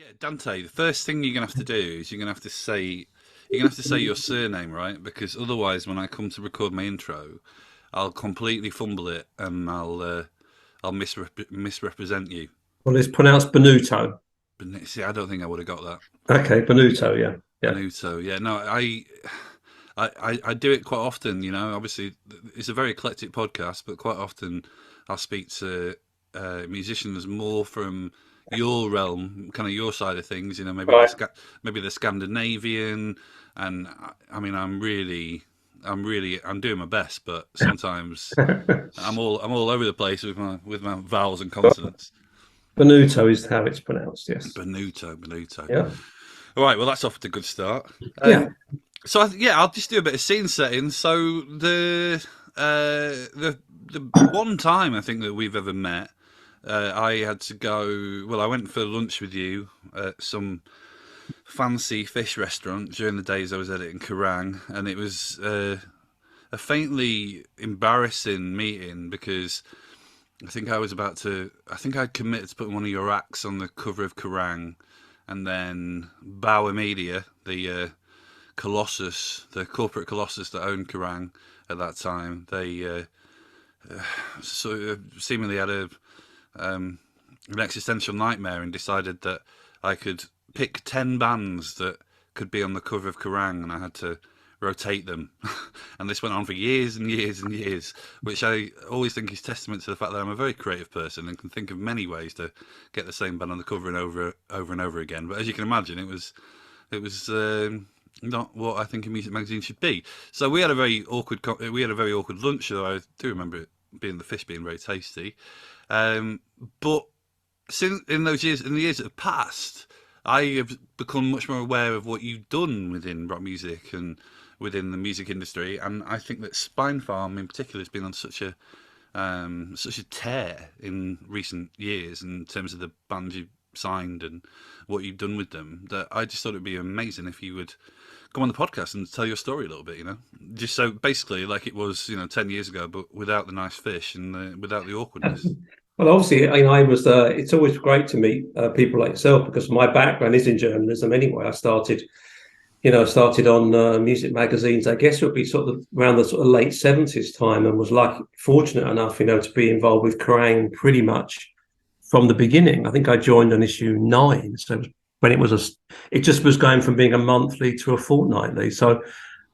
Yeah, Dante, the first thing you're gonna have to do is you're gonna have to say your surname, right? Because otherwise, when I come to record my intro, I'll completely fumble it and I'll misrepresent you. Well, it's pronounced Bonutto. But see, I don't think I would have got that. Okay, Bonutto. Yeah, yeah. Bonutto, yeah, no, I do it quite often. Obviously, it's a very eclectic podcast, but quite often I'll speak to musicians more from your realm, kind of your side of things. Maybe Right. maybe the Scandinavian, and I mean, I'm doing my best, but sometimes I'm all over the place with my vowels and consonants. Bonutto is how it's pronounced. Yes. Bonutto, Bonutto. Yeah. All right, well, that's off to a good start. Yeah. So yeah, I'll just do a bit of scene setting. So the one time I think that we've ever met, I had to go. Well, I went for lunch with you at some fancy fish restaurant during the days I was editing Kerrang, and it was a faintly embarrassing meeting because I think I'd committed to putting one of your acts on the cover of Kerrang, and then Bauer Media, the Colossus, the corporate Colossus that owned Kerrang at that time, they seemingly had an existential nightmare and decided that I could pick 10 bands that could be on the cover of Kerrang, and I had to rotate them. And this went on for years and years and years, which I always think is testament to the fact that I'm a very creative person and can think of many ways to get the same band on the cover and over and over again. But as you can imagine, it was not what I think a music magazine should be. So we had a very awkward lunch. Though I do remember it being the fish being very tasty. But since in the years that have passed, I have become much more aware of what you've done within rock music and within the music industry, and I think that Spinefarm in particular has been on such a tear in recent years in terms of the bands you've signed and what you've done with them, that I just thought it'd be amazing if you would come on the podcast and tell your story a little bit, just so basically like it was 10 years ago, but without the nice fish and without the awkwardness. Well, obviously, I was. It's always great to meet people like yourself because my background is in journalism. Anyway, I started on music magazines. I guess it would be sort of around the sort of late '70s time, and was fortunate enough, to be involved with Kerrang pretty much from the beginning. I think I joined on issue 9, so when it just was going from being a monthly to a fortnightly. So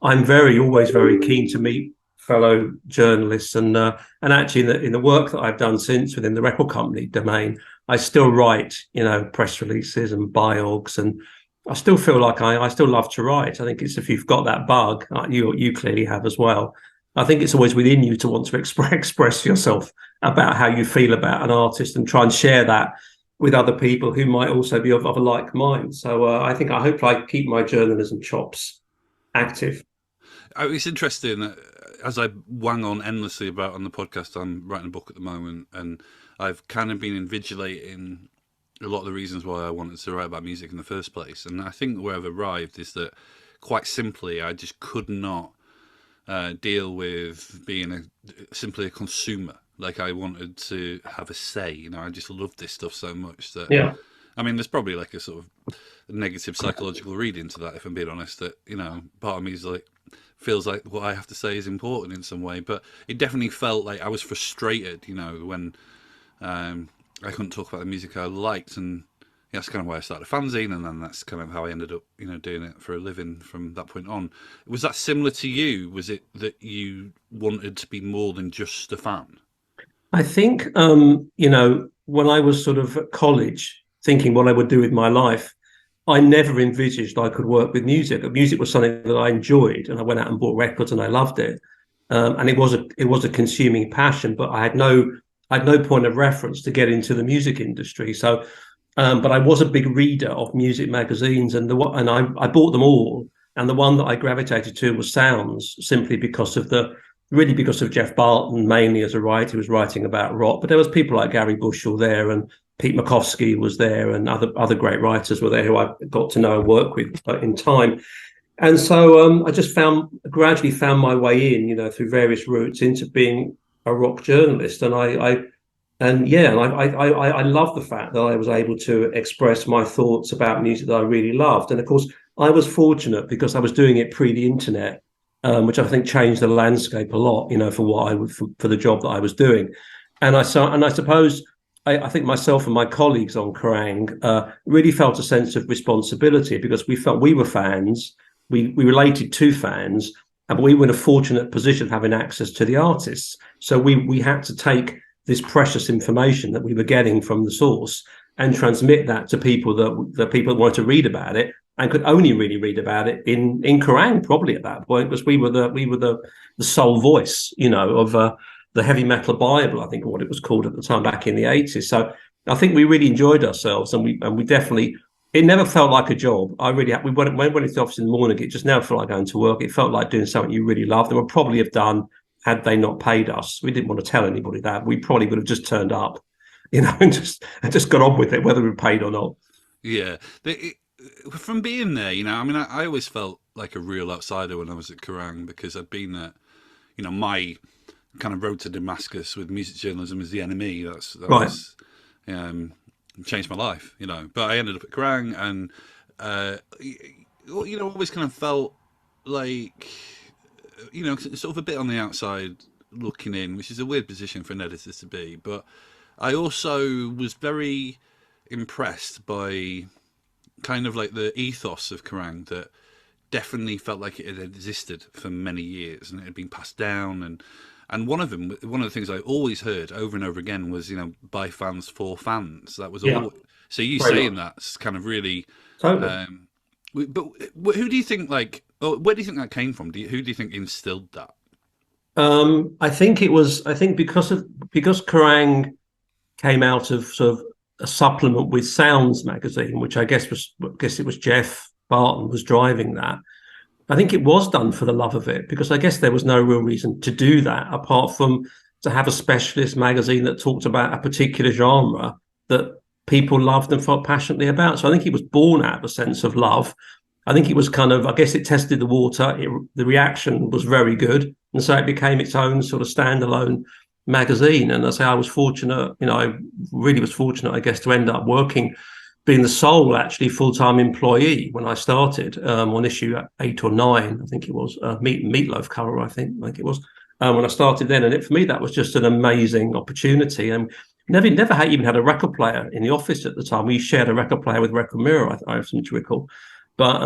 I'm always very keen to meet fellow journalists, and actually in the work that I've done since within the record company domain, I still write press releases and biogs, and I still feel like I still love to write. I think it's if you've got that bug, you clearly have as well. I think it's always within you to want to express yourself about how you feel about an artist and try and share that with other people who might also be of a like mind. So I hope I keep my journalism chops active. It's interesting as I wang on endlessly about on the podcast. I'm writing a book at the moment, and I've kind of been invigilating a lot of the reasons why I wanted to write about music in the first place. And I think where I've arrived is that quite simply, I just could not deal with being simply a consumer. Like I wanted to have a say. I just loved this stuff so much that Yeah. I mean, there's probably like a sort of negative psychological reading to that, if I'm being honest. That part of me is like feels like what I have to say is important in some way, but it definitely felt like I was frustrated, when I couldn't talk about the music I liked, and that's kind of why I started a fanzine, and then that's kind of how I ended up, doing it for a living from that point on. Was that similar to you? Was it that you wanted to be more than just a fan? I think, when I was sort of at college thinking what I would do with my life, I never envisaged I could work with music. Music was something that I enjoyed, and I went out and bought records, and I loved it. And it was a consuming passion, but I had no point of reference to get into the music industry. So, but I was a big reader of music magazines, and I bought them all. And the one that I gravitated to was Sounds, simply because of Jeff Barton, mainly as a writer. He was writing about rock, but there was people like Gary Bushell there, and Pete Makovsky was there, and other great writers were there who I got to know and work with in time. And so I just gradually found my way in, through various routes into being a rock journalist. And and yeah, and I love the fact that I was able to express my thoughts about music that I really loved. And of course, I was fortunate because I was doing it pre the internet, which I think changed the landscape a lot, for what I would for the job that I was doing. And I suppose I think myself and my colleagues on Kerrang really felt a sense of responsibility because we felt we were fans, we related to fans, and we were in a fortunate position of having access to the artists. So we had to take this precious information that we were getting from the source and transmit that to people that people wanted to read about it and could only really read about it in Kerrang probably at that point because we were the sole voice, of the heavy metal Bible, I think what it was called at the time back in the 80s. So I think we really enjoyed ourselves and we definitely it never felt like a job. We went into the office in the morning, it just never felt like going to work. It felt like doing something you really loved and would probably have done had they not paid us. We didn't want to tell anybody that. We probably would have just turned up, and just got on with it, whether we were paid or not. Yeah, from being there, I mean, I always felt like a real outsider when I was at Kerrang because I'd been there. My kind of road to Damascus with music journalism as the enemy. That Right. was changed my life, But I ended up at Kerrang, and always kind of felt like, sort of a bit on the outside looking in, which is a weird position for an editor to be. But I also was very impressed by kind of like the ethos of Kerrang that definitely felt like it had existed for many years and it had been passed down. And one of the things I always heard over and over again was, by fans for fans. That was Yeah. all. So you Very saying much. that's kind of really. Totally. But who do you think where do you think that came from? Who do you think instilled that? I think because Kerrang came out of sort of a supplement with Sounds magazine, which I guess it was Jeff Barton was driving that. I think it was done for the love of it because I guess there was no real reason to do that apart from to have a specialist magazine that talked about a particular genre that people loved and felt passionately about. So I think it was born out of a sense of love. I think it was I guess it tested the water. The reaction was very good. And so it became its own sort of standalone magazine. And I say I was fortunate, I really was fortunate, I guess, to end up being the sole actually full-time employee when I started on issue 8 or 9, I think it was Meatloaf cover, I think it was when I started then. And for me, that was just an amazing opportunity. And never even had a record player in the office at the time. We shared a record player with Record Mirror, I seem to recall. But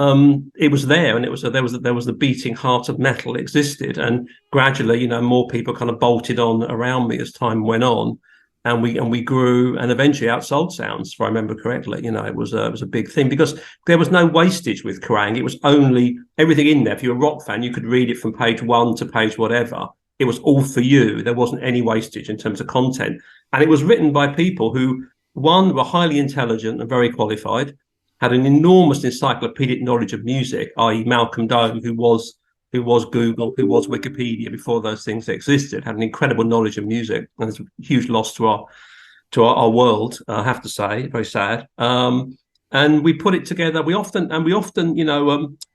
it was there, and there was the beating heart of metal existed, and gradually, more people kind of bolted on around me as time went on, and we grew, and eventually outsold Sounds, if I remember correctly. It was a big thing because there was no wastage with Kerrang. It was only everything in there. If you're a rock fan, you could read it from page 1 to page whatever. It was all for you. There wasn't any wastage in terms of content, and it was written by people who, one, were highly intelligent and very qualified, had an enormous encyclopedic knowledge of music, i.e. Malcolm Dome, who was Google, who was Wikipedia before those things existed, had an incredible knowledge of music, and it's a huge loss to our world, I have to say, very sad. And we put it together. We often,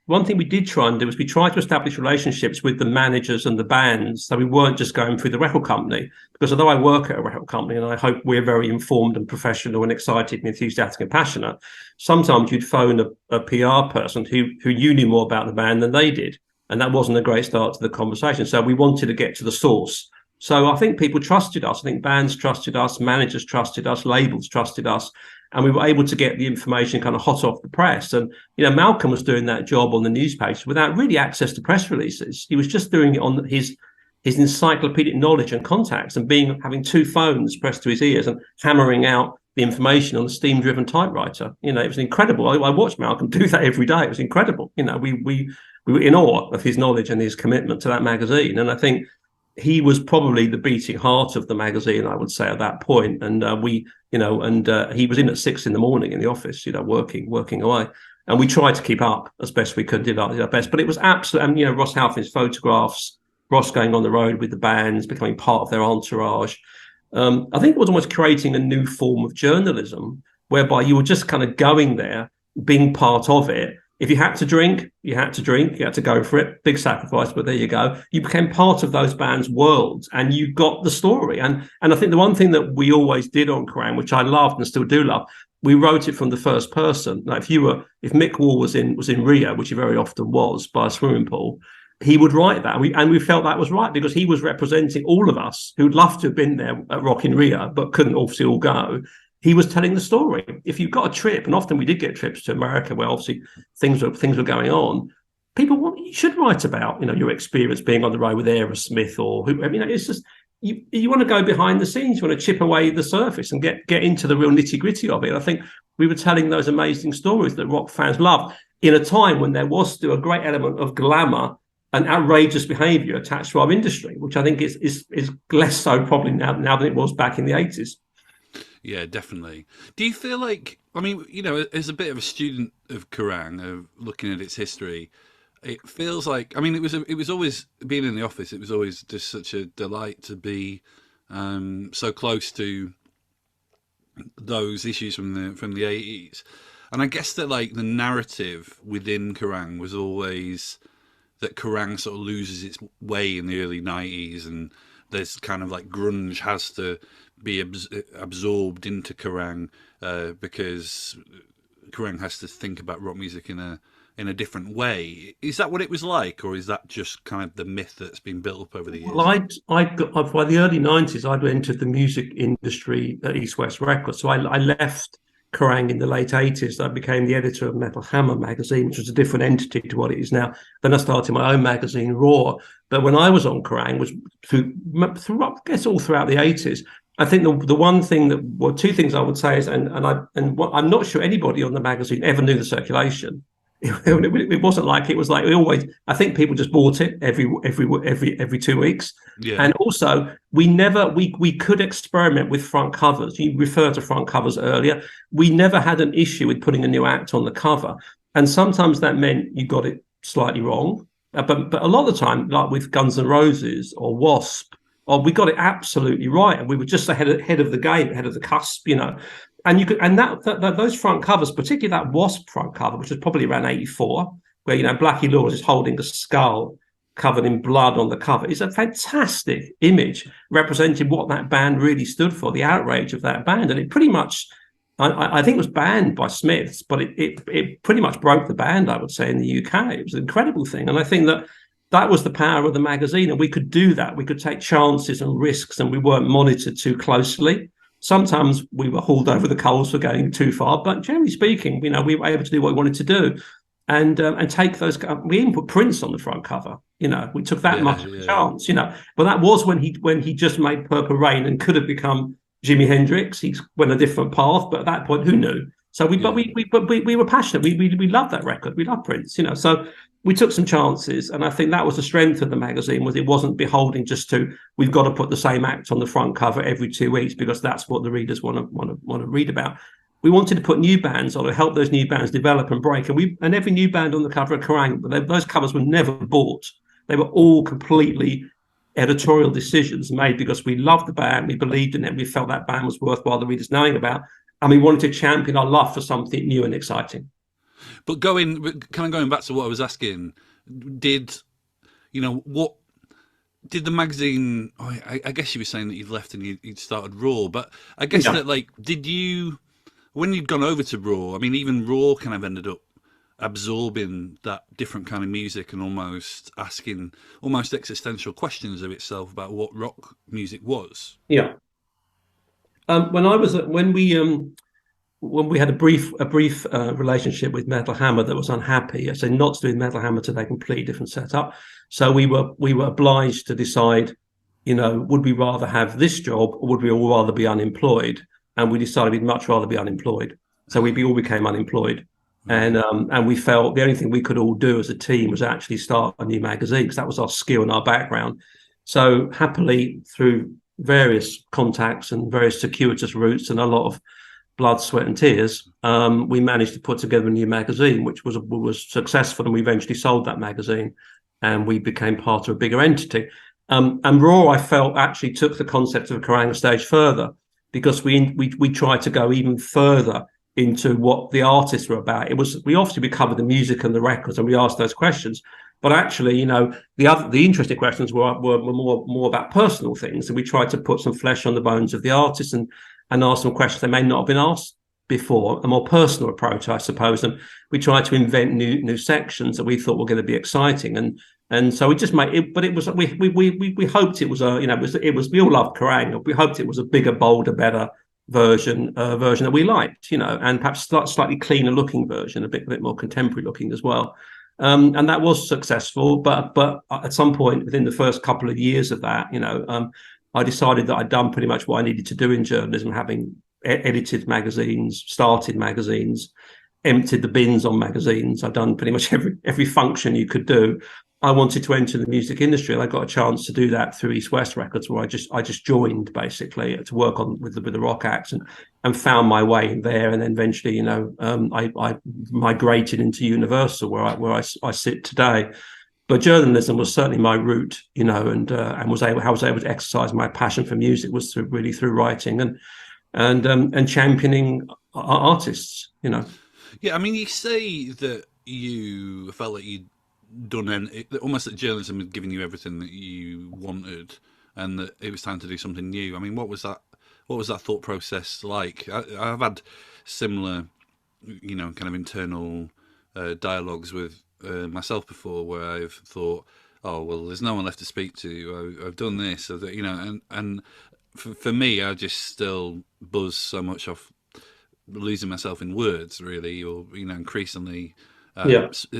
one thing we did try and do was we tried to establish relationships with the managers and the bands, so we weren't just going through the record company. Because although I work at a record company and I hope we're very informed and professional and excited and enthusiastic and passionate, sometimes you'd phone a PR person who you knew more about the band than they did, and that wasn't a great start to the conversation. So we wanted to get to the source. So I think people trusted us. I think bands trusted us, managers trusted us, labels trusted us. And we were able to get the information kind of hot off the press. And, Malcolm was doing that job on the newspapers without really access to press releases. He was just doing it on his encyclopedic knowledge and contacts and having 2 phones pressed to his ears and hammering out the information on a steam-driven typewriter. It was incredible. I watched Malcolm do that every day. It was incredible. We were in awe of his knowledge and his commitment to that magazine. And I think he was probably the beating heart of the magazine, I would say, at that point. And he was in at 6 in the morning in the office, working away. And we tried to keep up as best we could, did our best. But it was absolutely, and Ross Halfin's photographs, Ross going on the road with the bands, becoming part of their entourage. I think it was almost creating a new form of journalism whereby you were just kind of going there, being part of it. If you had to drink, you had to drink. You had to go for it. Big sacrifice, but there you go. You became part of those bands' worlds, and you got the story. And I think the one thing that we always did on Kerrang, which I loved and still do love, we wrote it from the first person. Like if Mick Wall was in Rio, which he very often was, by a swimming pool, he would write that. We felt that was right because he was representing all of us who'd love to have been there at Rock in Rio, but couldn't obviously all go. He was telling the story. If you got a trip, and often we did get trips to America where obviously things were going on, you should write about, your experience being on the road with Aerosmith or who. I mean, it's just you want to go behind the scenes, you want to chip away the surface and get into the real nitty gritty of it. I think we were telling those amazing stories that rock fans love in a time when there was still a great element of glamour and outrageous behaviour attached to our industry, which I think is less so probably now than it was back in the 80s. Yeah, definitely. Do you feel like, I mean, as a bit of a student of Kerrang, of looking at its history, it feels like, I mean, it was always, being in the office, it was always just such a delight to be so close to those issues from the 80s. And I guess that like the narrative within Kerrang was always that Kerrang sort of loses its way in the early 90s, and there's kind of like grunge has to be absorbed into Kerrang because Kerrang has to think about rock music in a different way. Is that what it was like, or is that just kind of the myth that's been built up over the years? Well, by the early 90s, I'd entered the music industry at East West Records. So I left Kerrang in the late 80s. I became the editor of Metal Hammer magazine, which was a different entity to what it is now. Then I started my own magazine, Raw. But when I was on Kerrang, was through I guess all throughout the 80s. I think the one thing two things I would say is, I'm not sure anybody on the magazine ever knew the circulation. It wasn't like it was like we always. I think people just bought it every 2 weeks. Yeah. And also we could experiment with front covers. You referred to front covers earlier. We never had an issue with putting a new act on the cover, and sometimes that meant you got it slightly wrong. But a lot of the time, like with Guns N' Roses or Wasp, we got it absolutely right, and we were just ahead of the game, ahead of the cusp, And you could, and that those front covers, particularly that Wasp front cover, which was probably around '84, where Blackie Lawless is holding a skull covered in blood on the cover, is a fantastic image representing what that band really stood for, the outrage of that band, and it pretty much, I think, it was banned by Smiths, but it pretty much broke the band, I would say, in the UK. It was an incredible thing, and I think that was the power of the magazine, and we could do that. We could take chances and risks, and we weren't monitored too closely. Sometimes we were hauled over the coals for going too far, but generally speaking, we were able to do what we wanted to do, and take those. We even put Prince on the front cover. We took that much of a chance. But that was when he just made Purple Rain and could have become Jimi Hendrix. He went a different path, but at that point, who knew? So we were passionate. We loved that record. We loved Prince. So we took some chances, and I think that was the strength of the magazine, was it wasn't beholding just to, we've got to put the same act on the front cover every 2 weeks because that's what the readers want to read about. We wanted to put new bands on and help those new bands develop and break, and every new band on the cover of Kerrang, those covers were never bought. They were all completely editorial decisions made because we loved the band, we believed in it, we felt that band was worthwhile the readers knowing about, and we wanted to champion our love for something new and exciting. But going back to what I was asking, did the magazine? I guess you were saying that you'd left and you'd started Raw, but I guess that did you, when you'd gone over to Raw? I mean, even Raw kind of ended up absorbing that different kind of music and almost asking almost existential questions of itself about what rock music was. Yeah. When we had a brief relationship with Metal Hammer that was unhappy, I say not to do with Metal Hammer today, completely different setup. So we were obliged to decide, would we rather have this job or would we all rather be unemployed? And we decided we'd much rather be unemployed. So we all became unemployed. And we felt the only thing we could all do as a team was actually start a new magazine, because that was our skill and our background. So happily, through various contacts and various circuitous routes and a lot of blood, sweat and tears, we managed to put together a new magazine, which was successful, and we eventually sold that magazine and we became part of a bigger entity. And Raw, I felt, actually took the concept of a Kerrang! A stage further, because we tried to go even further into what the artists were about. We obviously covered the music and the records, and we asked those questions. But actually, the interesting questions were more about personal things, and we tried to put some flesh on the bones of the artists and ask some questions they may not have been asked before, a more personal approach, I suppose. And we tried to invent new sections that we thought were going to be exciting, and so we just made it. But it was we hoped it was we all loved Kerrang. We hoped it was a bigger, bolder, better version that we liked, and perhaps slightly cleaner looking version, a bit more contemporary looking as well. And that was successful, but at some point within the first couple of years of that, I decided that I'd done pretty much what I needed to do in journalism, having edited magazines, started magazines, emptied the bins on magazines. I've done pretty much every function you could do. I wanted to enter the music industry, and I got a chance to do that through East West Records, where I just joined basically to work on with the rock acts and found my way in there, and then eventually, I migrated into Universal, where I sit today. But journalism was certainly my route, and I was able to exercise my passion for music was through writing and championing artists, Yeah, I mean, you say that you felt like you'd done almost that journalism had given you everything that you wanted, and that it was time to do something new. I mean, what was that thought process like? I've had similar, kind of internal dialogues with myself before, where I've thought, oh well, there's no one left to speak to. I've done this, and for me, I just still buzz so much off losing myself in words, really, or increasingly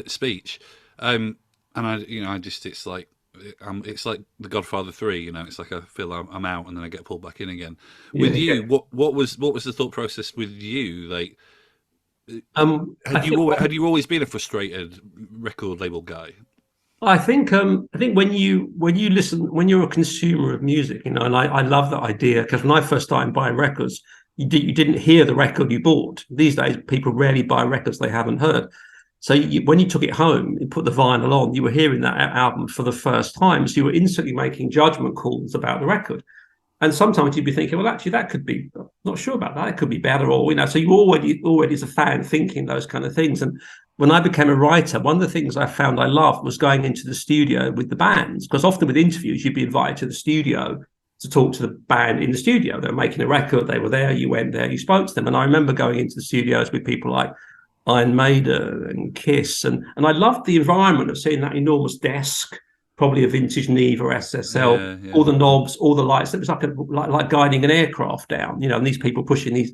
speech. And I just it's like The Godfather 3. It's like I feel I'm out and then I get pulled back in again. With you, what was the thought process with you? Like, had you always been a frustrated record label guy? I think when you listen, when you're a consumer of music, and I love that idea, because when I first started buying records, you didn't hear the record you bought. These days, people rarely buy records they haven't heard. So when you took it home and put the vinyl on, you were hearing that album for the first time. So you were instantly making judgment calls about the record. And sometimes you'd be thinking, well, actually, that could be, not sure about that. It could be better, or, so you already as a fan thinking those kind of things. And when I became a writer, one of the things I found I loved was going into the studio with the bands, because often with interviews, you'd be invited to the studio to talk to the band in the studio. They were making a record. They were there. You went there. You spoke to them. And I remember going into the studios with people like Iron Maiden and Kiss, and I loved the environment of seeing that enormous desk, probably a vintage Neve or SSL, all the knobs, all the lights. It was like guiding an aircraft down, and these people pushing these,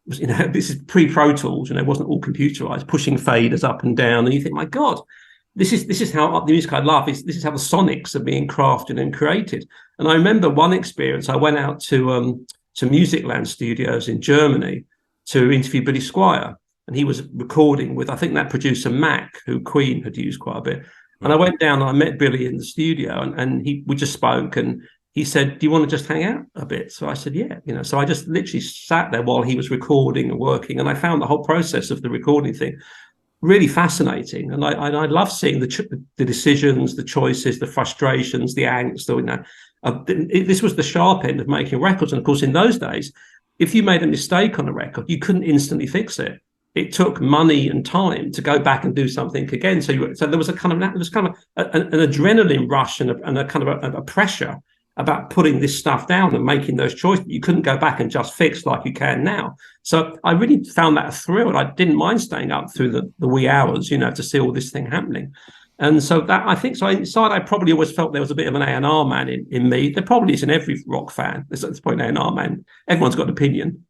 this is pre-Pro Tools, it wasn't all computerized, pushing faders up and down, and you think, my God, this is how the music I love is. This is how the sonics are being crafted and created. And I remember one experience. I went out to Musicland Studios in Germany to interview Billy Squier. And he was recording with, I think, that producer Mac, who Queen had used quite a bit. And I went down and I met Billy in the studio, and we just spoke, and he said, "Do you want to just hang out a bit?" So I said, "Yeah." So I just literally sat there while he was recording and working, and I found the whole process of the recording thing really fascinating. And I love seeing the decisions, the choices, the frustrations, the angst. This was the sharp end of making records. And of course, in those days, if you made a mistake on a record, you couldn't instantly fix it. It took money and time to go back and do something again. So there was an adrenaline rush and a kind of a pressure about putting this stuff down and making those choices. You couldn't go back and just fix like you can now. So I really found that a thrill, and I didn't mind staying up through the wee hours, to see all this thing happening. And so that, I think, so inside, I probably always felt there was a bit of an A&R man in me. There probably is in every rock fan. There's at this point an A&R man. Everyone's got an opinion,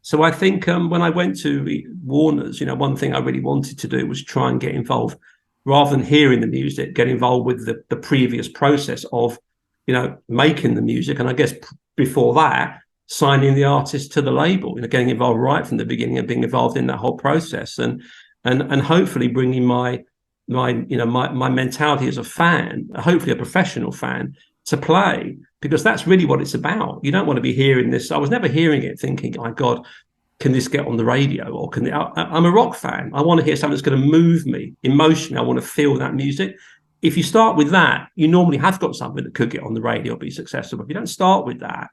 So I think when I went to Warner's, one thing I really wanted to do was try and get involved, rather than hearing the music, get involved with the previous process of, making the music. And I guess before that, signing the artist to the label, getting involved right from the beginning and being involved in that whole process, and hopefully bringing my mentality as a fan, hopefully a professional fan, to play, because that's really what it's about. You don't want to be hearing this. I was never hearing it thinking, "My God, can this get on the radio?" Or I'm a rock fan. I want to hear something that's going to move me emotionally. I want to feel that music. If you start with that, you normally have got something that could get on the radio or be successful. But if you don't start with that,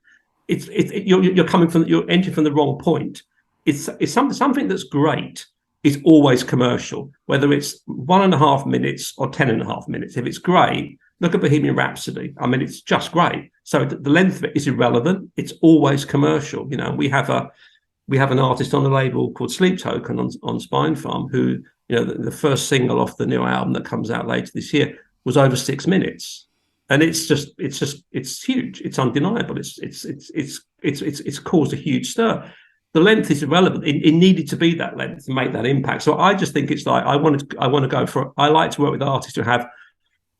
you're entering from the wrong point. it's something that's great is always commercial, whether it's 1.5 minutes or 10.5 minutes. If it's great, look at Bohemian Rhapsody. I mean, it's just great. So the length of it is irrelevant. It's always commercial. You know, we have an artist on the label called Sleep Token on Spinefarm who, you know, the first single off the new album that comes out later this year was over 6 minutes. And it's huge. It's undeniable. It's caused a huge stir. The length is irrelevant. It needed to be that length to make that impact. So I just think it's like I want to go for. I like to work with artists who have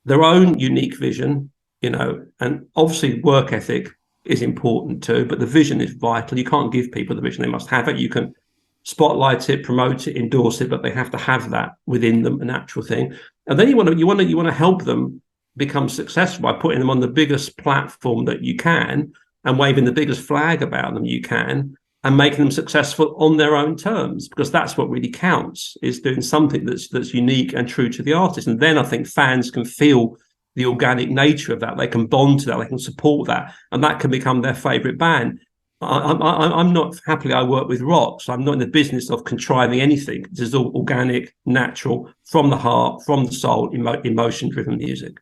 their own unique vision, you know, and obviously work ethic is important too, but the vision is vital. You can't give people the vision; they must have it. You can spotlight it, promote it, endorse it, but they have to have that within them, a natural thing. And then you want to help them become successful by putting them on the biggest platform that you can and waving the biggest flag about them you can and making them successful on their own terms, because that's what really counts, is doing something that's unique and true to the artist. And then I think fans can feel the organic nature of that. They can bond to that. They can support that. And that can become their favorite band. I'm not, happily, I work with rock, so I'm not in the business of contriving anything. This is all organic, natural, from the heart, from the soul, emotion-driven music.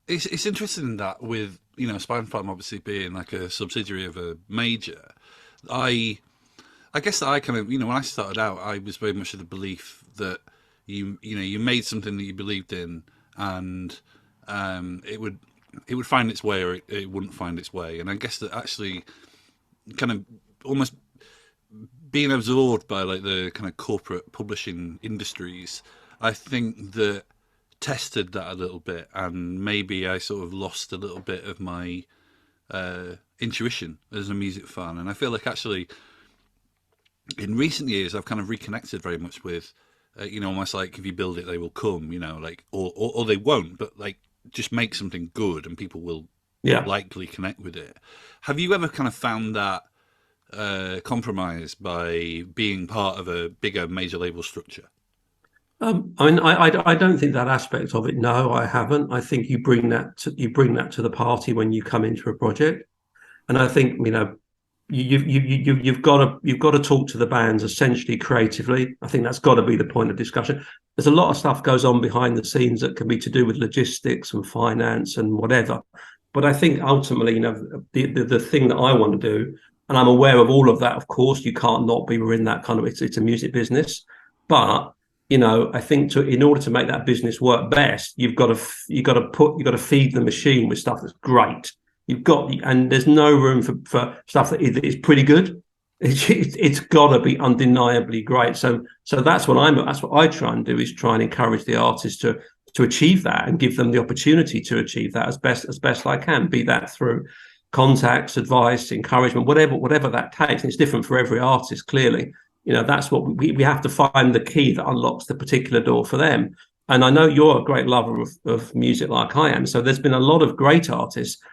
It's interesting in that with, you know, Spinefarm obviously being like a subsidiary of a major. I guess that I kind of, you know, when I started out, I was very much of the belief that you made something that you believed in, and it would find its way, or it wouldn't find its way. And I guess that actually kind of almost being absorbed by like the kind of corporate publishing industries, I think that tested that a little bit, and maybe I sort of lost a little bit of my intuition as a music fan. And I feel like actually in recent years I've kind of reconnected very much with you know, almost like if you build it they will come, you know, like or they won't, but like just make something good and people will likely connect with it. Have you ever kind of found that compromise by being part of a bigger major label structure? I mean, I don't think that aspect of it. No, I haven't. I think you bring that to the party when you come into a project, and I think, you know, you've got to talk to the bands essentially creatively. I think that's got to be the point of discussion. There's a lot of stuff goes on behind the scenes that can be to do with logistics and finance and whatever, but I think ultimately, you know, the thing that I want to do, and I'm aware of all of that. Of course, you can't not be. We're in that kind of, it's a music business, but you know, I think in order to make that business work best, you've got to feed the machine with stuff that's great. And there's no room for stuff that is pretty good. It's got to be undeniably great. So that's what I try and do, is try and encourage the artists to achieve that and give them the opportunity to achieve that as best I can. Be that through contacts, advice, encouragement, whatever that takes. And it's different for every artist, clearly. You know, that's what we have to find, the key that unlocks the particular door for them. And I know you're a great lover of music like I am. So there's been a lot of great artists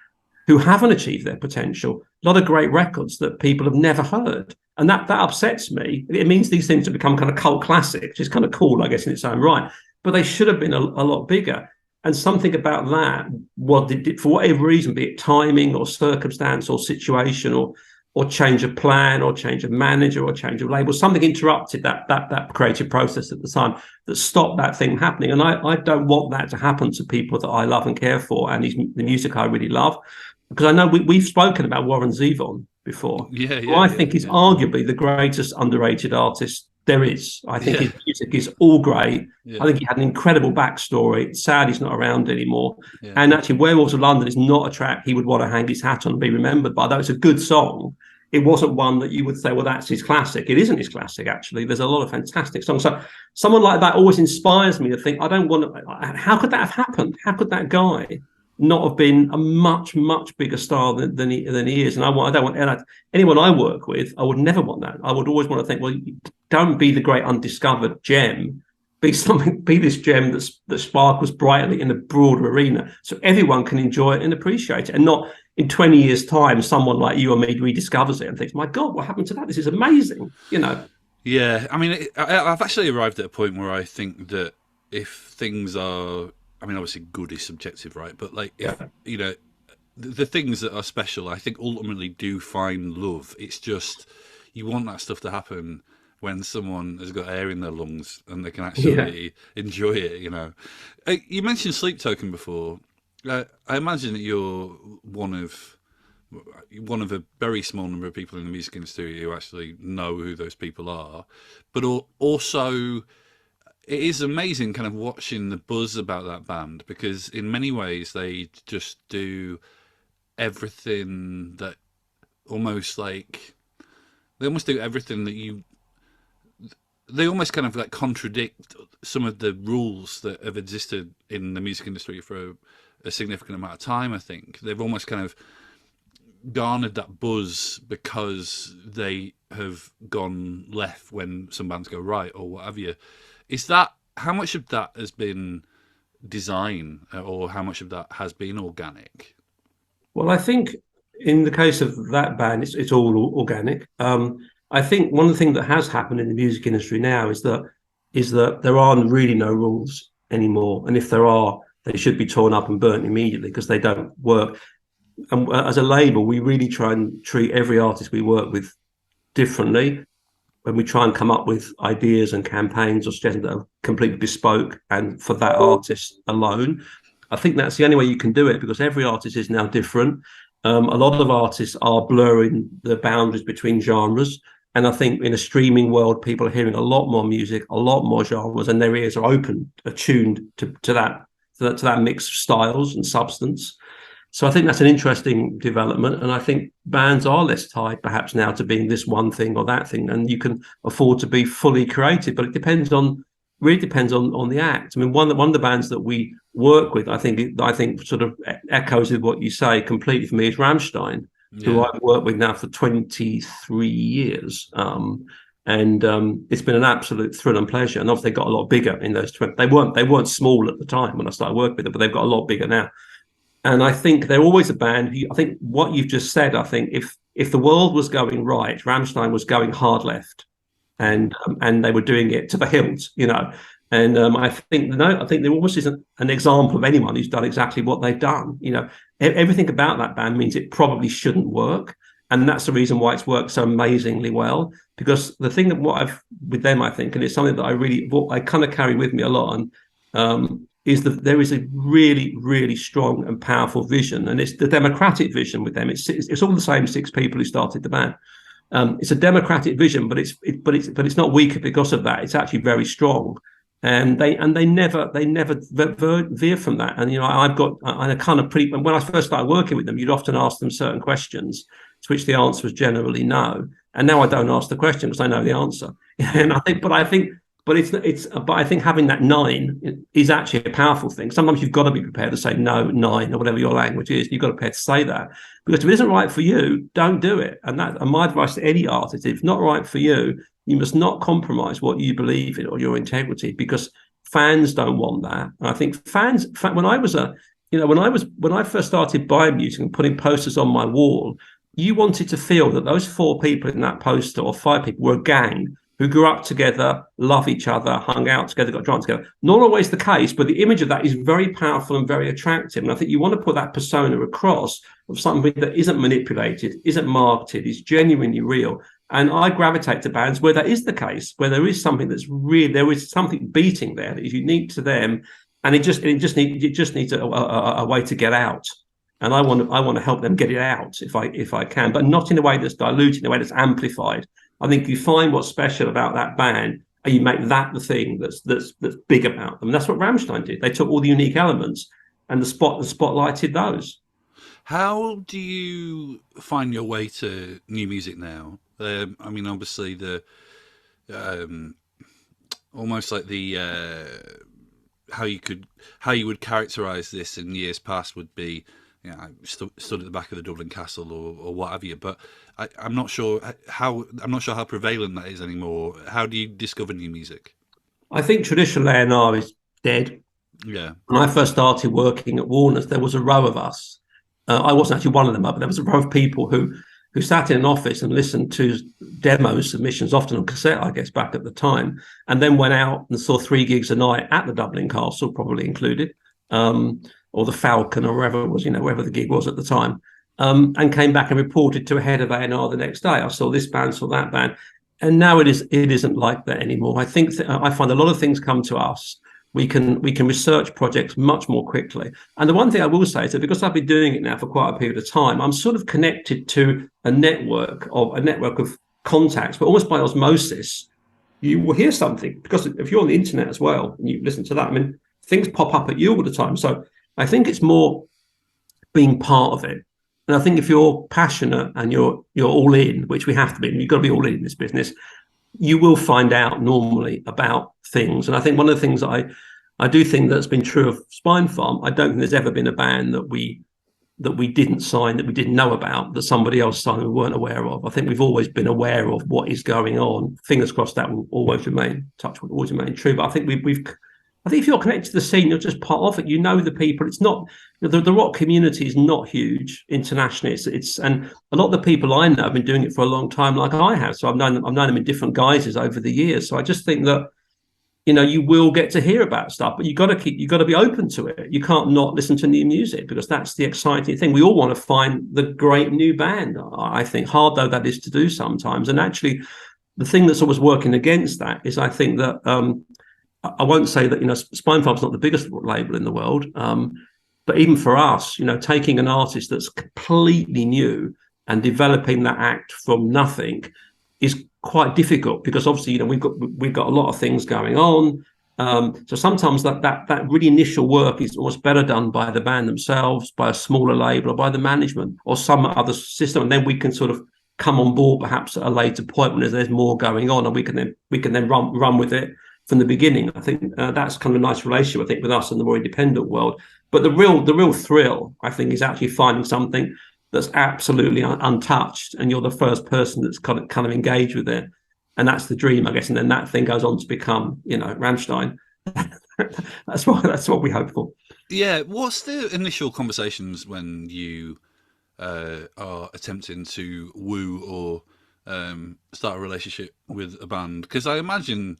who haven't achieved their potential, a lot of great records that people have never heard. And that upsets me. It means these things have become kind of cult classic, which is kind of cool, I guess, in its own right. But they should have been a lot bigger. And something about that, for whatever reason, be it timing or circumstance or situation or change of plan or change of manager or change of label, something interrupted that creative process at the time that stopped that thing happening. And I don't want that to happen to people that I love and care for, and the music I really love, because I know we've spoken about Warren Zevon before. Who I think is arguably the greatest underrated artist there is. I think his music is all great. I think he had an incredible backstory. It's sad he's not around anymore. And actually, Werewolves of London is not a track he would want to hang his hat on and be remembered by. Though it's a good song, it wasn't one that you would say, well, that's his classic. It isn't his classic, actually. There's a lot of fantastic songs. So someone like that always inspires me to think, I don't want to, how could that have happened? How could that guy not have been a much, much bigger star than he is? And I don't want anyone I work with, I would never want that. I would always want to think, well, don't be the great undiscovered gem. Be this gem that sparkles brightly in a broader arena, so everyone can enjoy it and appreciate it, and not in 20 years' time, someone like you or me rediscovers it and thinks, "My God, what happened to that? This is amazing!" You know. Yeah, I mean, I've actually arrived at a point where I think that if things are, I mean, obviously good is subjective, right? But like, if, you know, the things that are special, I think ultimately do find love. It's just you want that stuff to happen when someone has got air in their lungs and they can Yeah. actually enjoy it. You mentioned Sleep Token before. I imagine that you're one of a very small number of people in the music industry who actually know who those people are, but also it is amazing kind of watching the buzz about that band, because in many ways they just do everything that almost like they almost do everything that you they almost kind of like contradict some of the rules that have existed in the music industry for a significant amount of time. I think they've almost kind of garnered that buzz because they have gone left when some bands go right or what have you. Is that how much of that has been design, or how much of that has been organic? Well, I think in the case of that band, it's all organic. I think one of the things that has happened in the music industry now is that there aren't really no rules anymore, and if there are, they should be torn up and burnt immediately because they don't work. And as a label, we really try and treat every artist we work with differently when we try and come up with ideas and campaigns or suggestions that are completely bespoke and for that artist alone. I think that's the only way you can do it because every artist is now different. A lot of artists are blurring the boundaries between genres. And I think in a streaming world, people are hearing a lot more music, a lot more genres, and their ears are open, attuned to that mix of styles and substance. So I think that's an interesting development, and I think bands are less tied perhaps now to being this one thing or that thing, and you can afford to be fully creative. But it really depends on the act. I mean, one of the bands that we work with, I think sort of echoes with what you say completely for me is Rammstein, who Yeah. I've worked with now for 23 years. And it's been an absolute thrill and pleasure. And obviously, they got a lot bigger in those 20. They weren't small at the time when I started working with them, but they've got a lot bigger now. And I think they're always a band who, I think what you've just said, I think if the world was going right, Rammstein was going hard left, and they were doing it to the hilt. And I think there almost isn't an example of anyone who's done exactly what they've done. Everything about that band means it probably shouldn't work, and that's the reason why it's worked so amazingly well. Because the thing that what I've with them, I think, and it's something that I kind of carry with me a lot, and is that there is a really, really strong and powerful vision, and it's the democratic vision with them. It's all the same six people who started the band. It's a democratic vision, but it's not weaker because of that. It's actually very strong, and they never veer from that. And I kind of pretty. When I first started working with them, you'd often ask them certain questions, to which the answer was generally no. And now I don't ask the question because I know the answer. And I think having that nine is actually a powerful thing. Sometimes you've got to be prepared to say no, nine, or whatever your language is. You've got to be prepared to say that, because if it isn't right for you, don't do it. And my advice to any artist: if it's not right for you, you must not compromise what you believe in or your integrity, because fans don't want that. And I think when I first started buying music and putting posters on my wall, you wanted to feel that those four people in that poster, or five people, were a gang who grew up together, love each other, hung out together, got drunk together. Not always the case, but the image of that is very powerful and very attractive. And I think you want to put that persona across of something that isn't manipulated, isn't marketed, is genuinely real. And I gravitate to bands where that is the case, where there is something that's real, there is something beating there that is unique to them, and it just needs a way to get out. And I want to help them get it out if I can, but not in a way that's diluted, in a way that's amplified. I think you find what's special about that band, and you make that the thing that's big about them. And that's what Rammstein did. They took all the unique elements and spotlighted those. How do you find your way to new music now? I mean, obviously um, almost like the how you would characterize this in years past would be, I stood at the back of the Dublin Castle, or what have you. But I'm not sure how prevalent that is anymore. How do you discover new music? I think traditional A&R is dead. Yeah, When I first started working at Warner's, there was a row of us. I wasn't actually one of them, but there was a row of people who sat in an office and listened to demo submissions, often on cassette, I guess, back at the time, and then went out and saw 3 gigs a night at the Dublin Castle, probably included, or the Falcon, or wherever it was, wherever the gig was at the time. and came back and reported to a head of A&R the next day. I saw this band, saw that band, and now it isn't like that anymore. I think I find a lot of things come to us. We can research projects much more quickly. And the one thing I will say is that because I've been doing it now for quite a period of time, I'm sort of connected to a network of contacts, but almost by osmosis. You will hear something because if you're on the internet as well and you listen to that, I mean, things pop up at you all the time. So I think it's more being part of it. And I think if you're passionate and you're all in, which we have to be, you've got to be all in this business, you will find out normally about things. And I think one of the things I do think that's been true of Spinefarm, I don't think there's ever been a band that we didn't sign, that we didn't know about, that somebody else signed we weren't aware of. I think we've always been aware of what is going on. Fingers crossed that will always remain, touch wood, always remain true. But I think I think if you're connected to the scene, you're just part of it. You know the people. It's not the rock community is not huge internationally. And a lot of the people I know have been doing it for a long time, like I have. So I've known them in different guises over the years. So I just think that you will get to hear about stuff, but you got to be open to it. You can't not listen to new music because that's the exciting thing. We all want to find the great new band. I think hard though that is to do sometimes. And actually, the thing that's always working against that is I think that. I won't say that Spinefarm's not the biggest label in the world, but even for us, taking an artist that's completely new and developing that act from nothing is quite difficult because obviously we've got a lot of things going on. So sometimes that really initial work is almost better done by the band themselves, by a smaller label, or by the management, or some other system, and then we can sort of come on board perhaps at a later point when there's more going on, and we can then run with it from the beginning. I think that's kind of a nice relationship, I think, with us in the more independent world. But the real thrill, I think, is actually finding something that's absolutely untouched, and you're the first person that's kind of engaged with it, and that's the dream, I guess. And then that thing goes on to become, Rammstein. That's what we hope for. Yeah, what's the initial conversations when you are attempting to woo or start a relationship with a band? Because I imagine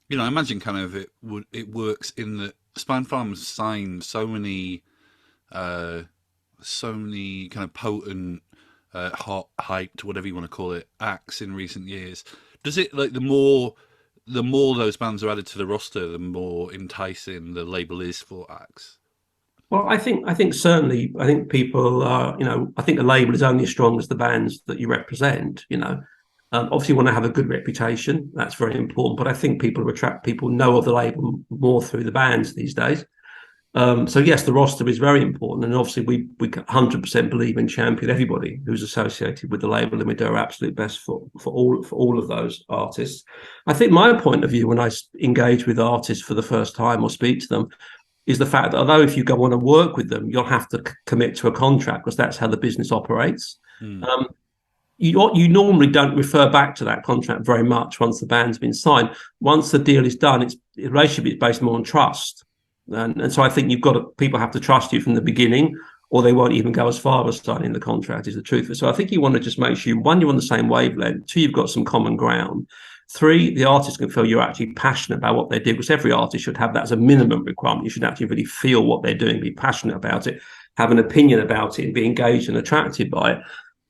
kind of it works in that Spinefarm signed so many kind of potent, hot, hyped, whatever you want to call it, acts in recent years. Does it like the more those bands are added to the roster, the more enticing the label is for acts? Well, I think certainly, I think people are, I think the label is only as strong as the bands that you represent. Obviously, you want to have a good reputation. That's very important. But I think people know of the label more through the bands these days. So yes, the roster is very important, and obviously we 100% believe in champion everybody who's associated with the label, and we do our absolute best for all of those artists. I think my point of view when I engage with artists for the first time or speak to them is the fact that although if you go on and work with them, you'll have to commit to a contract because that's how the business operates. You normally don't refer back to that contract very much once the band's been signed. Once the deal is done, the relationship is based more on trust. And so I think people have to trust you from the beginning, or they won't even go as far as signing the contract, is the truth. So I think you want to just make sure, one, you're on the same wavelength, two, you've got some common ground, three, the artist can feel you're actually passionate about what they do, because every artist should have that as a minimum requirement. You should actually really feel what they're doing, be passionate about it, have an opinion about it, and be engaged and attracted by it.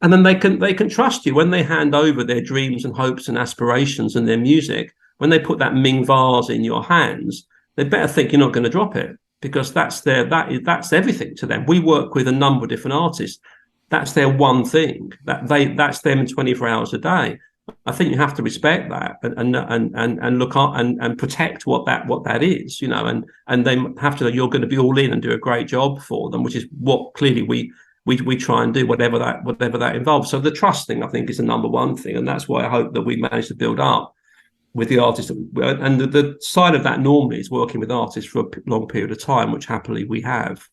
And then they can trust you when they hand over their dreams and hopes and aspirations and their music. When they put that Ming vase in your hands, they better think you're not going to drop it, because that's everything to them. We work with a number of different artists. That's their one thing. That's them 24 hours a day. I think you have to respect that and look at and protect what that is, and they have to know you're going to be all in and do a great job for them, which is what clearly we try and do, whatever that involves. So the trust thing, I think, is the number one thing, and that's why I hope that we manage to build up with the artists. And the side of that normally is working with artists for a long period of time, which happily we have,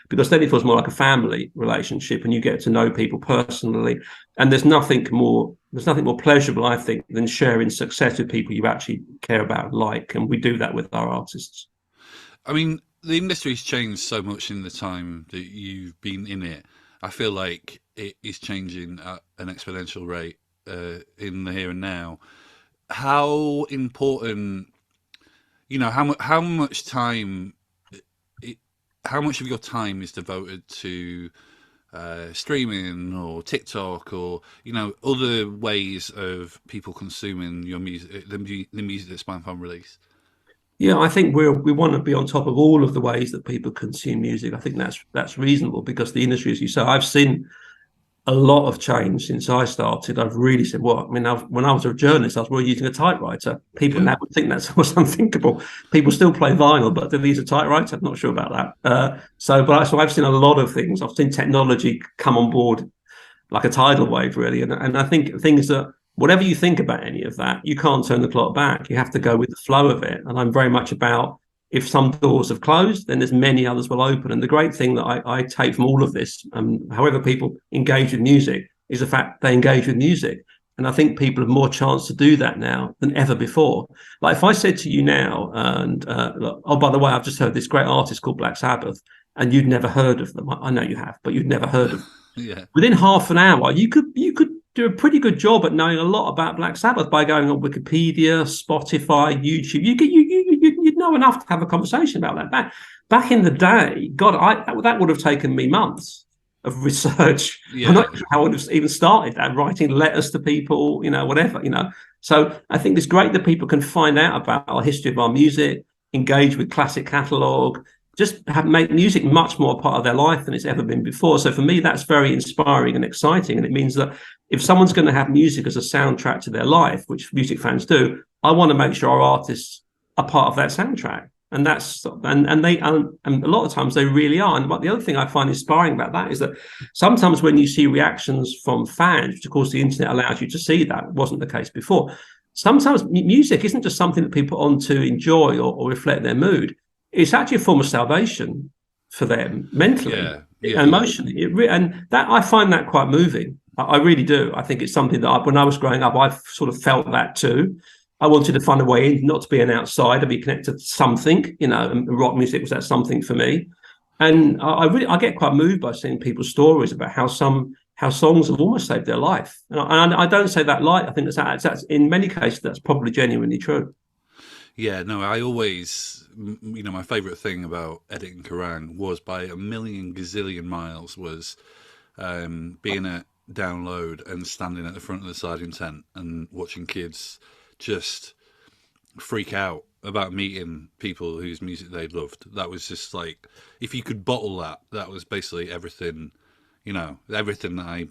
because then it feels more like a family relationship, and you get to know people personally. And there's nothing more pleasurable, I think, than sharing success with people you actually care about and like, and we do that with our artists. I mean, the industry's changed so much in the time that you've been in it. I feel like it is changing at an exponential rate in the here and now. How important, how much time, how much of your time is devoted to streaming or TikTok or other ways of people consuming your music, the music that Spinefarm release? Yeah, I think we want to be on top of all of the ways that people consume music. I think that's reasonable because the industry, as you say, I've seen a lot of change since I started. I've really said, well, I mean, when I was a journalist, I was really using a typewriter. People Yeah, now would think that's almost unthinkable. People still play vinyl, but do they use a typewriter? I'm not sure about that. So I've seen a lot of things. I've seen technology come on board like a tidal wave, really. And I think things that whatever you think about any of that, you can't turn the clock back. You have to go with the flow of it. And I'm very much about if some doors have closed, then there's many others will open. And the great thing that I take from all of this, however people engage with music, is the fact they engage with music. And I think people have more chance to do that now than ever before. Like if I said to you now, and look, oh, by the way, I've just heard this great artist called Black Sabbath, and you'd never heard of them. I know you have, but you'd never heard of them. yeah, Within half an hour, you could do a pretty good job at knowing a lot about Black Sabbath by going on Wikipedia, Spotify, YouTube. You'd know enough to have a conversation about that. Back in the day, God, that would have taken me months of research. yeah, I'm not sure how I would have even started that, writing letters to people, whatever. So I think it's great that people can find out about our history of our music, engage with classic catalogue, just make music much more a part of their life than it's ever been before. So for me, that's very inspiring and exciting. And it means that if someone's going to have music as a soundtrack to their life, which music fans do, I want to make sure our artists are part of that soundtrack. And and a lot of times they really are. And the other thing I find inspiring about that is that sometimes when you see reactions from fans, which of course the internet allows you to see, that wasn't the case before. Sometimes music isn't just something that people put on to enjoy or reflect their mood. It's actually a form of salvation for them mentally and emotionally. And that I find that quite moving. I really do. I think it's something that when I was growing up, I sort of felt that too. I wanted to find a way in, not to be an outsider, be connected to something, and rock music was that something for me. And I get quite moved by seeing people's stories about how songs have almost saved their life. And I don't say that light. I think that's in many cases, that's probably genuinely true. yeah. No, I always, my favorite thing about editing Kerrang was by a million gazillion miles was being at download and standing at the front of the siding tent and watching kids just freak out about meeting people whose music they loved. That was just like, if you could bottle that, that was basically everything, everything that I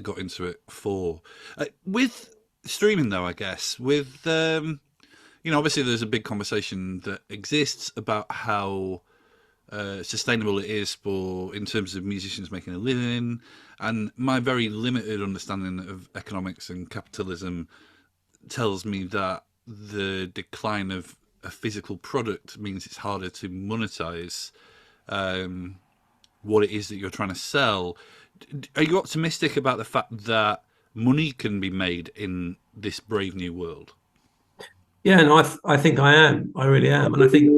got into it for. With streaming, though, I guess, with, obviously there's a big conversation that exists about how sustainable it is in terms of musicians making a living. And my very limited understanding of economics and capitalism tells me that the decline of a physical product means it's harder to monetize what it is that you're trying to sell. Are you optimistic about the fact that money can be made in this brave new world? Yeah, no, I think I am. I really am. And I think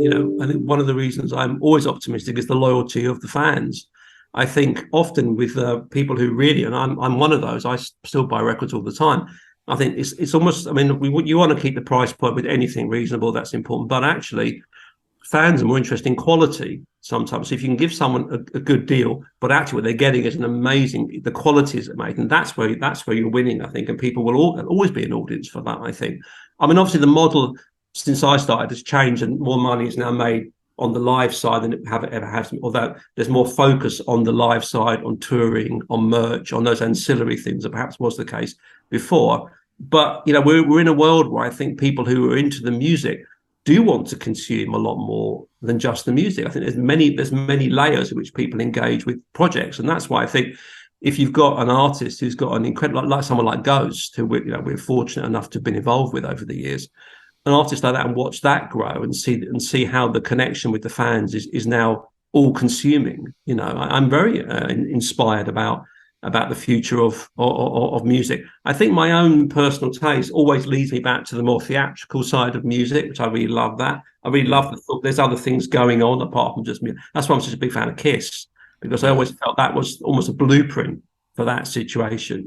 one of the reasons I'm always optimistic is the loyalty of the fans. I think often with people who really, and I'm one of those, I still buy records all the time. I think it's almost, I mean, you want to keep the price point with anything reasonable, that's important. But actually, fans are more interested in quality sometimes. So if you can give someone a good deal, but actually what they're getting is the quality is amazing. That's where you're winning, I think. And people will always be an audience for that, I think. I mean, obviously, the model since I started has changed and more money is now made on the live side than it ever has, although there's more focus on the live side, on touring, on merch, on those ancillary things that perhaps was the case before. But we're in a world where I think people who are into the music do want to consume a lot more than just the music. I think there's many layers in which people engage with projects, and that's why I think if you've got an artist who's got an incredible, like someone like Ghost, who we're fortunate enough to have been involved with over the years, an artist like that, and watch that grow and see how the connection with the fans is now all consuming. I'm very inspired about the future of music. I think my own personal taste always leads me back to the more theatrical side of music, which I really love that. I really love the thought there's other things going on apart from just music. That's why I'm such a big fan of Kiss, because I always felt that was almost a blueprint for that situation,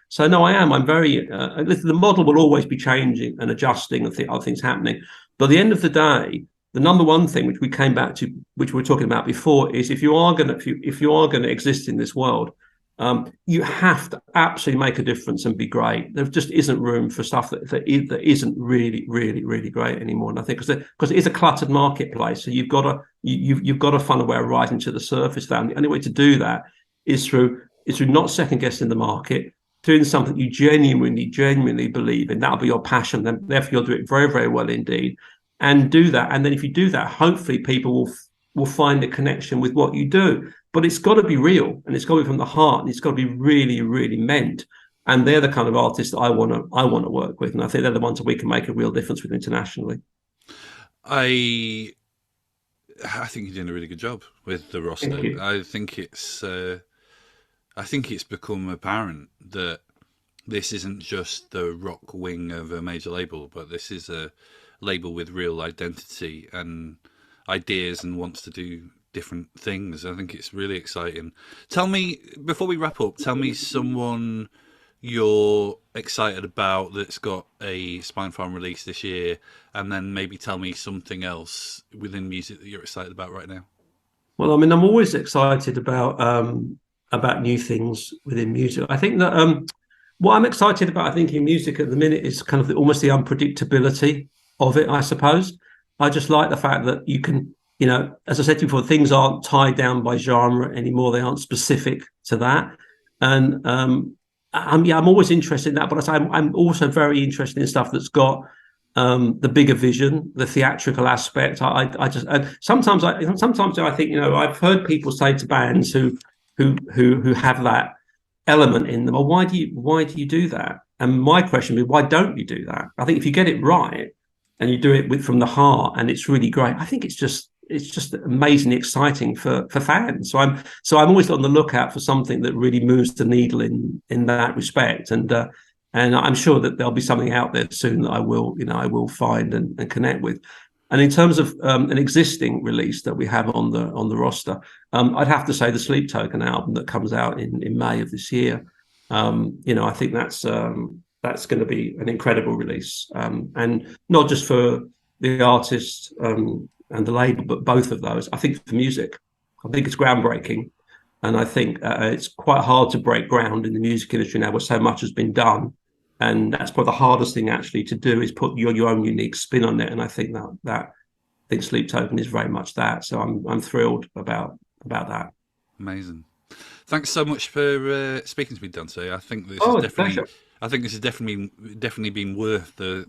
So no, I'm very, the model will always be changing and adjusting and other things happening. But at the end of the day, the number one thing which we came back to, which we were talking about before, is if you are going to exist in this world, you have to absolutely make a difference and be great. There just isn't room for stuff that isn't really, really, really great anymore. And I think because it is a cluttered marketplace, so you've got to find a way of rising to the surface. And the only way to do that is through not second guessing the market, doing something you genuinely believe in. That'll be your passion. Then therefore you'll do it very, very well indeed, and do that. And then if you do that, hopefully people will find a connection with what you do. But it's got to be real, and it's got to be from the heart, and it's got to be really, really meant. And they're the kind of artists that I want to work with, and I think they're the ones that we can make a real difference with internationally. I think you're doing a really good job with the roster. I think it's become apparent that this isn't just the rock wing of a major label, but this is a label with real identity and ideas and wants to do different things. I think it's really exciting. Tell me, before we wrap up, tell me someone you're excited about that's got a Spinefarm release this year, and then maybe tell me something else within music that you're excited about right now. Well, I mean, I'm always excited about new things within music. I think that what I'm excited about, I think, in music at the minute is kind of almost the unpredictability of it, I suppose. I just like the fact that you can, as I said to you before, things aren't tied down by genre anymore. They aren't specific to that. And I'm always interested in that, but I'm also very interested in stuff that's got the bigger vision, the theatrical aspect. I just, and sometimes I think, I've heard people say to bands who have that element in them, why do you do that? And my question is, why don't you do that? I think if you get it right and you do it from the heart, and it's really great, I think it's just amazingly exciting for fans. So I'm always on the lookout for something that really moves the needle in that respect. And I'm sure that there'll be something out there soon that I will find and connect with. And in terms of an existing release that we have on the roster, I'd have to say the Sleep Token album that comes out in May of this year. I think that's going to be an incredible release, and not just for the artist and the label, but both of those. I think for music, I think it's groundbreaking, and I think it's quite hard to break ground in the music industry now, where so much has been done. And that's probably the hardest thing actually to do, is put your own unique spin on it. And I think I think Sleep Token is very much that. So I'm thrilled about that. Amazing. Thanks so much for speaking to me, Dante. I think this has definitely been worth the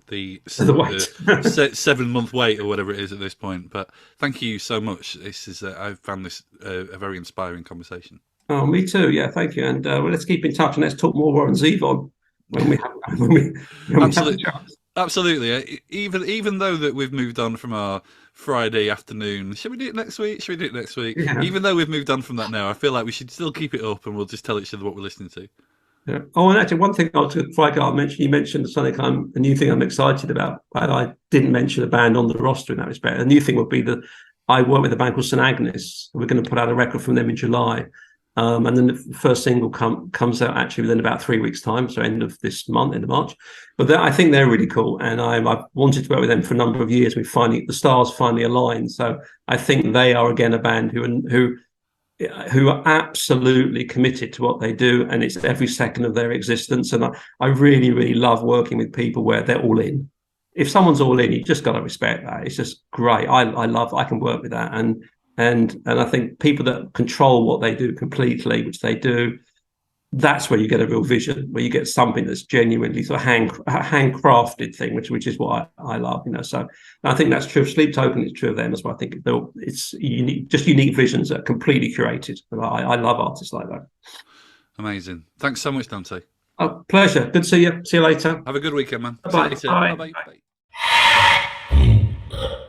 7-month wait or whatever it is at this point. But thank you so much. I've found this a very inspiring conversation. Oh, me too. Yeah, thank you. And let's keep in touch, and let's talk more Warren Zevon. Absolutely. Even though that we've moved on from our Friday afternoon, should we do it next week? Yeah. Even though we've moved on from that now, I feel like we should still keep it up, and we'll just tell each other what we're listening to. Yeah. Oh, and actually, one thing I mentioned, you mentioned something a new thing I'm excited about, but I didn't mention a band on the roster in that respect. A new thing would be that I work with a band called St. Agnes. We're going to put out a record from them in July. And then the first single comes out actually within about 3 weeks' time, so end of this month, end of March. But I think they're really cool, and I've wanted to work with them for a number of years. The stars finally aligned, so I think they are again a band who are absolutely committed to what they do, and it's every second of their existence. And I really, really love working with people where they're all in. If someone's all in, you just got to respect that. It's just great. I can work with that, and I think people that control what they do completely, which they do, that's where you get a real vision, where you get something that's genuinely sort of handcrafted thing, which is what I love, So I think that's true of Sleep Token. It's true of them as well. I think it's unique visions that are completely curated. And I love artists like that. Amazing. Thanks so much, Dante. Oh, pleasure. Good to see you. See you later. Have a good weekend, man. Bye. See you later. Bye. Bye.